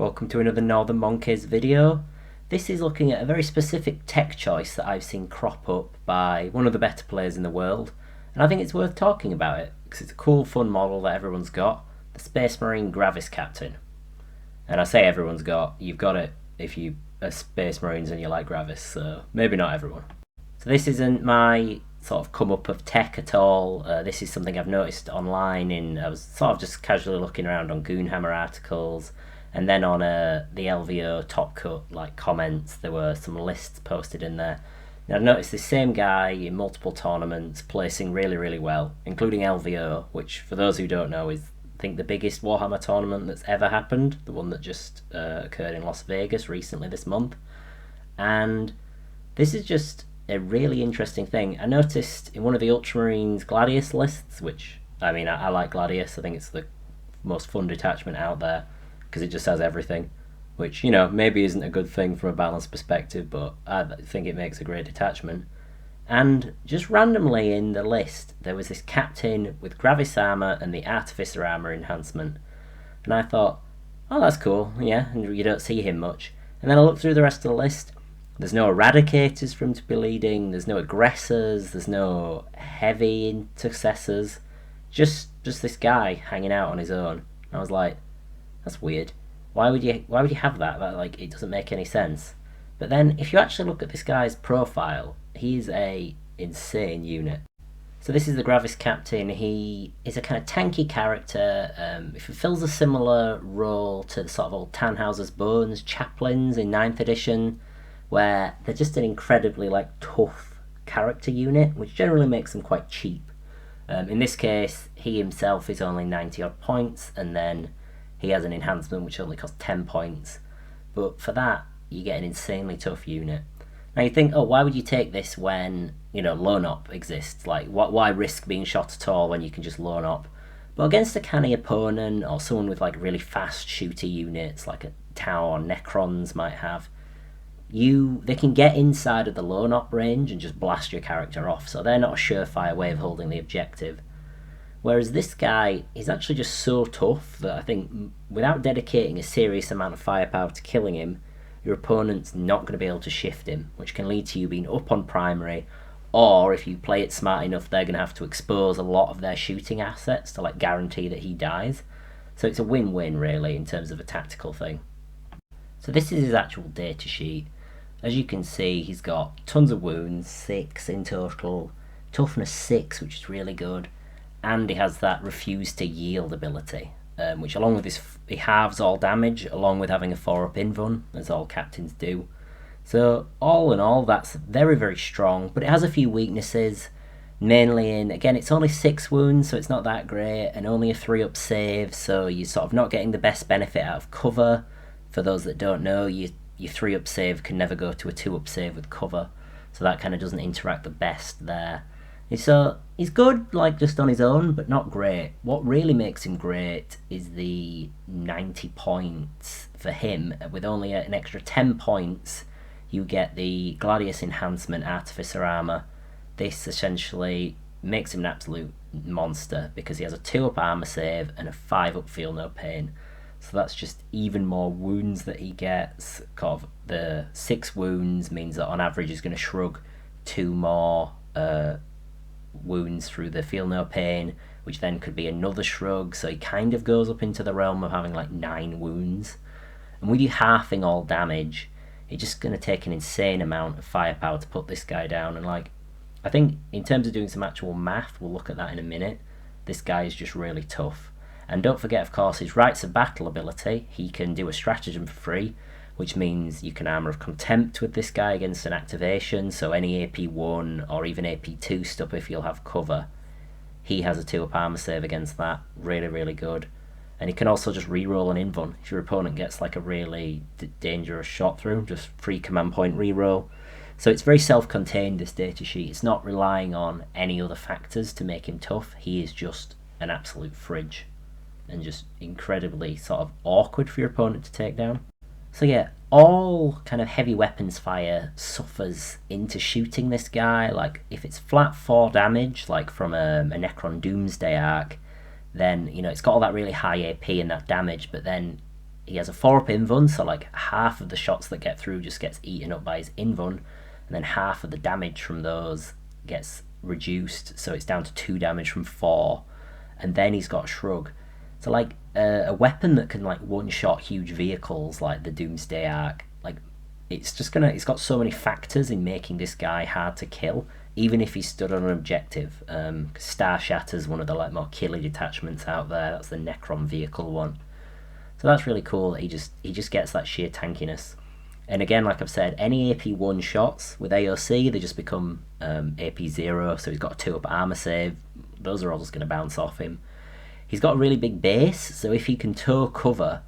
Welcome to another Northern Monkeys video. This is looking at a very specific tech choice that I've seen crop up by one of the better players in the world, and I think it's worth talking about it because it's a cool, fun model that everyone's got, the Space Marine Gravis Captain. And I say everyone's got, you've got it if you are Space Marines and you like Gravis, so maybe not everyone. So this isn't my sort of come up of tech at all. This is something I've noticed online. I was sort of just casually looking around on Goonhammer articles, and then on the LVO Top Cut comments, there were some lists posted in there. And I've noticed this same guy in multiple tournaments placing really, really well, including LVO, which for those who don't know is I think the biggest Warhammer tournament that's ever happened, the one that just occurred in Las Vegas recently this month. And this is just a really interesting thing. I noticed in one of the Ultramarines Gladius lists, which, I like Gladius, I think it's the most fun detachment out there, because it just has everything, which, maybe isn't a good thing from a balance perspective, but I think it makes a great detachment. And just randomly in the list, there was this Captain with Gravis armor and the Artificer armor enhancement. And I thought, oh, that's cool, yeah, and you don't see him much. And then I looked through the rest of the list. There's no Eradicators for him to be leading, there's no Aggressors, there's no heavy intercessors, just this guy hanging out on his own. And I was like, that's weird. Why would you have that? It doesn't make any sense. But then if you actually look at this guy's profile, he's a insane unit. So this is the Gravis Captain. He is a kind of tanky character. He fulfills a similar role to the sort of old Tannhauser's Bones chaplains in 9th edition, where they're just an incredibly tough character unit, which generally makes them quite cheap. In this case, he himself is only 90 odd points, and then he has an enhancement which only costs 10 points. But for that, you get an insanely tough unit. Now you think, oh, why would you take this when, lone op exists? Why risk being shot at all when you can just lone op? But against a canny opponent, or someone with really fast shooter units, like a Tau or Necrons might have, they can get inside of the lone op range and just blast your character off, so they're not a surefire way of holding the objective. Whereas this guy is actually just so tough that I think without dedicating a serious amount of firepower to killing him, your opponent's not going to be able to shift him, which can lead to you being up on primary, or if you play it smart enough, they're going to have to expose a lot of their shooting assets to guarantee that he dies. So it's a win-win really in terms of a tactical thing. So this is his actual data sheet. As you can see, he's got tons of wounds, 6 in total, toughness 6, which is really good, and he has that refuse to yield ability, which along with he halves all damage, along with having a 4-up invuln, as all captains do. So all in all, that's very, very strong, but it has a few weaknesses, mainly in, again, it's only 6 wounds, so it's not that great, and only a 3-up save, so you're sort of not getting the best benefit out of cover. For those that don't know, your 3-up save can never go to a 2-up save with cover, so that kind of doesn't interact the best there. So he's good, just on his own, but not great. What really makes him great is the 90 points for him. With only an extra 10 points, you get the Gladius enhancement Artificer armor. This essentially makes him an absolute monster because he has a 2-up armor save and a 5-up feel no pain. So that's just even more wounds that he gets. The 6 wounds means that on average he's going to shrug 2 more wounds through the feel no pain, which then could be another shrug, so he kind of goes up into the realm of having 9 wounds. And with you halving all damage, it's just going to take an insane amount of firepower to put this guy down. And I think in terms of doing some actual math, we'll look at that in a minute, this guy is just really tough. And don't forget, of course, his Rites of Battle ability. He can do a stratagem for free, which means you can Armour of Contempt with this guy against an activation, so any AP1 or even AP2 stuff if you'll have cover. He has a 2-up armor save against that, really, really good. And he can also just reroll an invuln. If your opponent gets a really dangerous shot through, just free command point reroll. So it's very self-contained, this datasheet. It's not relying on any other factors to make him tough. He is just an absolute fridge, and just incredibly sort of awkward for your opponent to take down. So yeah, all kind of heavy weapons fire suffers into shooting this guy. If it's flat 4 damage, from a Necron Doomsday arc, then it's got all that really high AP and that damage, but then he has a 4-up invuln, so like half of the shots that get through just gets eaten up by his invuln, and then half of the damage from those gets reduced, so it's down to 2 damage from 4, and then he's got Shrug. So like a weapon that can like one-shot huge vehicles like the Doomsday Arc, like it's got so many factors in making this guy hard to kill, even if he stood on an objective. Star Shatter's one of the like more killy detachments out there. That's the Necron vehicle one. So that's really cool that he just gets that sheer tankiness. And again, like I've said, any AP 1 shots with AOC, they just become AP 0, so he's got a 2-up armor save. Those are all just going to bounce off him. He's got a really big base, so if he can tow cover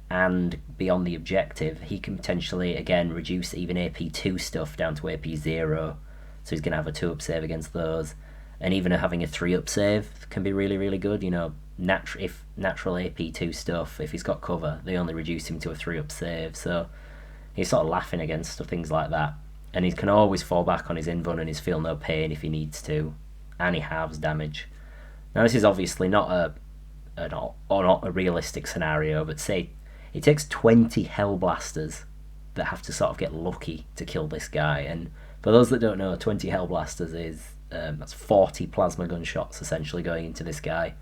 and be on the objective, he can potentially, again, reduce even AP 2 stuff down to AP 0. So he's going to have a 2-up save against those. And even having a 3-up save can be really, really good. You know, if natural AP 2 stuff, if he's got cover, they only reduce him to a 3-up save. So he's sort of laughing against things like that. And he can always fall back on his invuln and his feel no pain if he needs to. And he halves damage. Now this is obviously not a realistic scenario, but say it takes 20 Hellblasters that have to sort of get lucky to kill this guy. And for those that don't know, 20 Hellblasters is that's 40 plasma gunshots essentially going into this guy.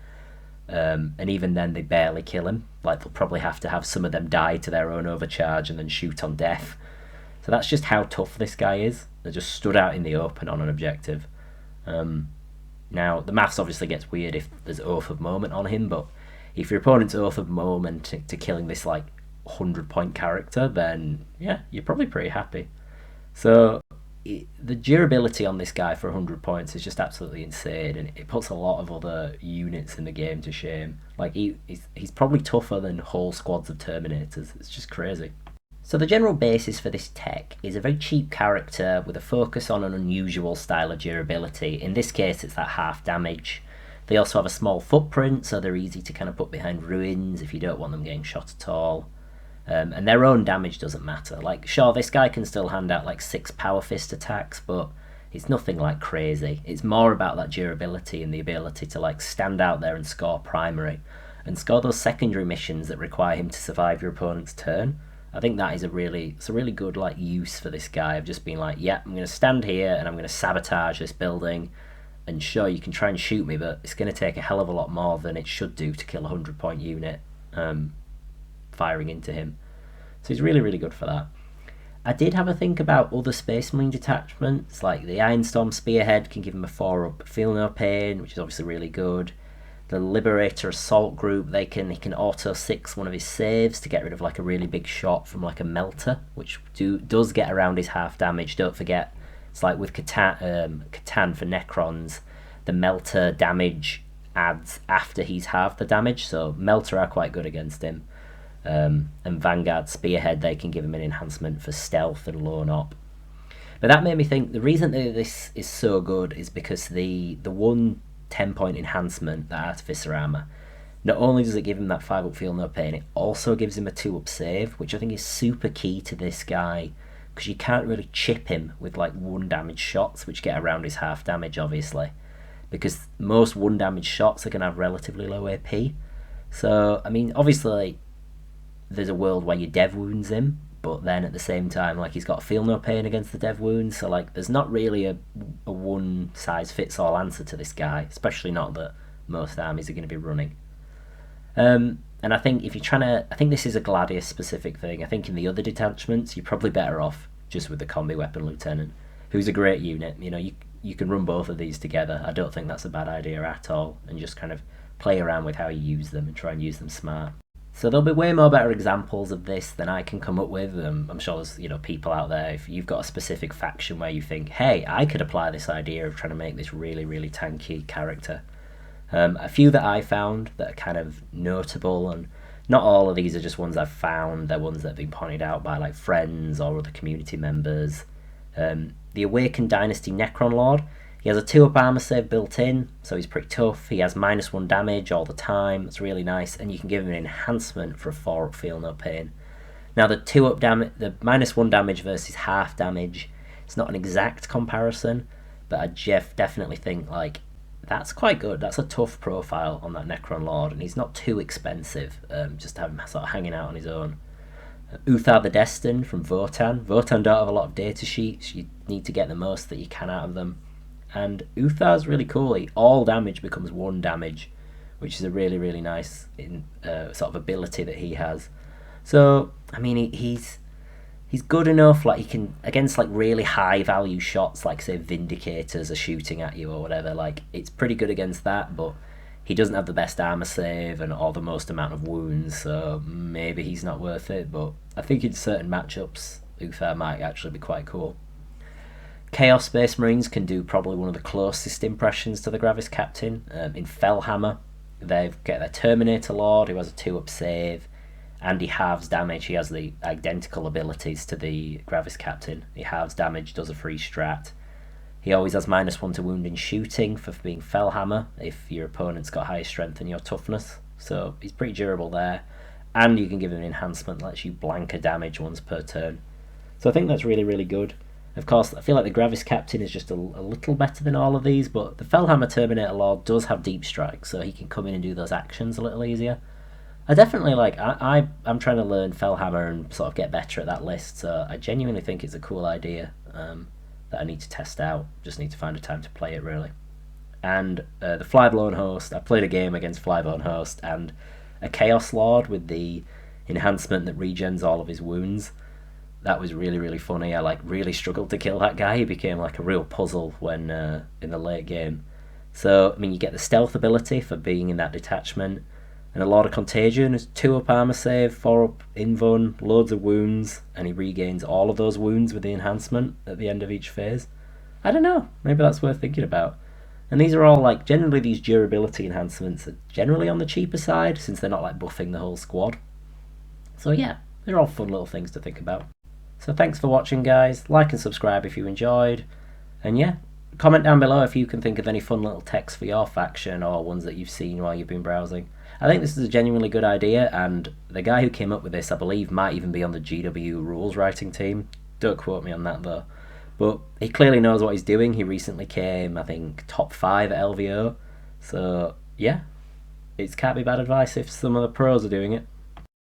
And even then they barely kill him. Like they'll probably have to have some of them die to their own overcharge and then shoot on death. So that's just how tough this guy is. They just stood out in the open on an objective. Now the maths obviously gets weird if there's Oath of Moment on him, but if your opponent's Oath of Moment to killing this like 100-point character, then yeah, you're probably pretty happy. So the durability on this guy for 100 points is just absolutely insane, and it puts a lot of other units in the game to shame. Like he's probably tougher than whole squads of Terminators. It's just crazy. So the general basis for this tech is a very cheap character with a focus on an unusual style of durability. In this case, it's that half damage. They also have a small footprint, so they're easy to kind of put behind ruins if you don't want them getting shot at all. And their own damage doesn't matter. Like, sure, this guy can still hand out like 6 Power Fist attacks, but it's nothing like crazy. It's more about that durability and the ability to like stand out there and score primary, and score those secondary missions that require him to survive your opponent's turn. I think that is a really good like use for this guy of just being like, yeah, I'm going to stand here and I'm going to sabotage this building, and sure, you can try and shoot me, but it's going to take a hell of a lot more than it should do to kill a 100-point unit firing into him. So he's really, really good for that. I did have a think about other Space Marine detachments, like the Ironstorm Spearhead can give him a 4-up Feel No Pain, which is obviously really good. The Liberator Assault Group, he can auto 6 one of his saves to get rid of like a really big shot from like a Melter, which does get around his half damage. Don't forget, it's like with Catan for Necrons, the Melter damage adds after he's halved the damage, so Melter are quite good against him. And Vanguard Spearhead, they can give him an enhancement for stealth and lone op. But that made me think the reason that this is so good is because the one 10-point enhancement, that Artificer Armor, not only does it give him that 5-up Feel No Pain, it also gives him a 2-up save, which I think is super key to this guy, because you can't really chip him with like 1 damage shots, which get around his half damage obviously, because most 1 damage shots are going to have relatively low AP. So I mean, obviously there's a world where you dev wounds him, but then at the same time, like, he's got Feel No Pain against the dev wounds, so like there's not really a one size fits all answer to this guy, especially not that most armies are going to be running. And I think if you're trying to, I think this is a Gladius specific thing. I think in the other detachments you're probably better off just with the Combi Weapon Lieutenant, who's a great unit. You know, you can run both of these together. I don't think that's a bad idea at all, and just kind of play around with how you use them and try and use them smart. So there'll be way more better examples of this than I can come up with. I'm sure there's people out there, if you've got a specific faction where you think, hey, I could apply this idea of trying to make this really, really tanky character. A few that I found that are kind of notable, and not all of these are just ones I've found, they're ones that have been pointed out by like friends or other community members. The Awakened Dynasty Necron Lord, he has a 2-up armor save built in, so he's pretty tough. He has -1 damage all the time. It's really nice, and you can give him an enhancement for a 4-up Feel No Pain. Now the 2-up damage, the -1 damage versus half damage, it's not an exact comparison, but I definitely think like that's quite good. That's a tough profile on that Necron Lord, and he's not too expensive, just to have him sort of hanging out on his own. Uthar the Destined from Votan. Votan don't have a lot of data sheets. You need to get the most that you can out of them. And Uthar's really cool. All damage becomes 1 damage, which is a really, really nice sort of ability that he has. So, I mean, he's good enough. Like, he can, against like really high value shots, like say Vindicators are shooting at you or whatever. Like, it's pretty good against that, but he doesn't have the best armor save or the most amount of wounds, so maybe he's not worth it. But I think in certain matchups, Uthar might actually be quite cool. Chaos Space Marines can do probably one of the closest impressions to the Gravis Captain. In Fellhammer, they get their Terminator Lord, who has a 2-up save, and he halves damage. He has the identical abilities to the Gravis Captain. He halves damage, does a free strat. He always has -1 to wound in shooting for being Fellhammer if your opponent's got higher strength than your toughness. So he's pretty durable there. And you can give him an enhancement that lets you blanker damage once per turn. So I think that's really, really good. Of course, I feel like the Gravis Captain is just a little better than all of these, but the Fellhammer Terminator Lord does have deep strike, so he can come in and do those actions a little easier. I definitely I'm trying to learn Fellhammer and sort of get better at that list, so I genuinely think it's a cool idea. That I need to test out. Just need to find a time to play it, really. And the Flyblown Host, I played a game against Flyblown Host, and a Chaos Lord with the enhancement that regens all of his wounds. That was really, really funny. I really struggled to kill that guy. He became like a real puzzle when in the late game. So, I mean, you get the stealth ability for being in that detachment, and a Lord of Contagion is 2-up armor save, 4-up invuln, loads of wounds, and he regains all of those wounds with the enhancement at the end of each phase. I don't know, maybe that's worth thinking about. And these are all generally these durability enhancements are generally on the cheaper side, since they're not buffing the whole squad. So yeah, they're all fun little things to think about. So thanks for watching, guys. Like and subscribe if you enjoyed. And yeah, comment down below if you can think of any fun little texts for your faction or ones that you've seen while you've been browsing. I think this is a genuinely good idea, and the guy who came up with this, I believe, might even be on the GW rules writing team. Don't quote me on that, though. But he clearly knows what he's doing. He recently came, I think, top 5 at LVO. So, yeah, it can't be bad advice if some of the pros are doing it.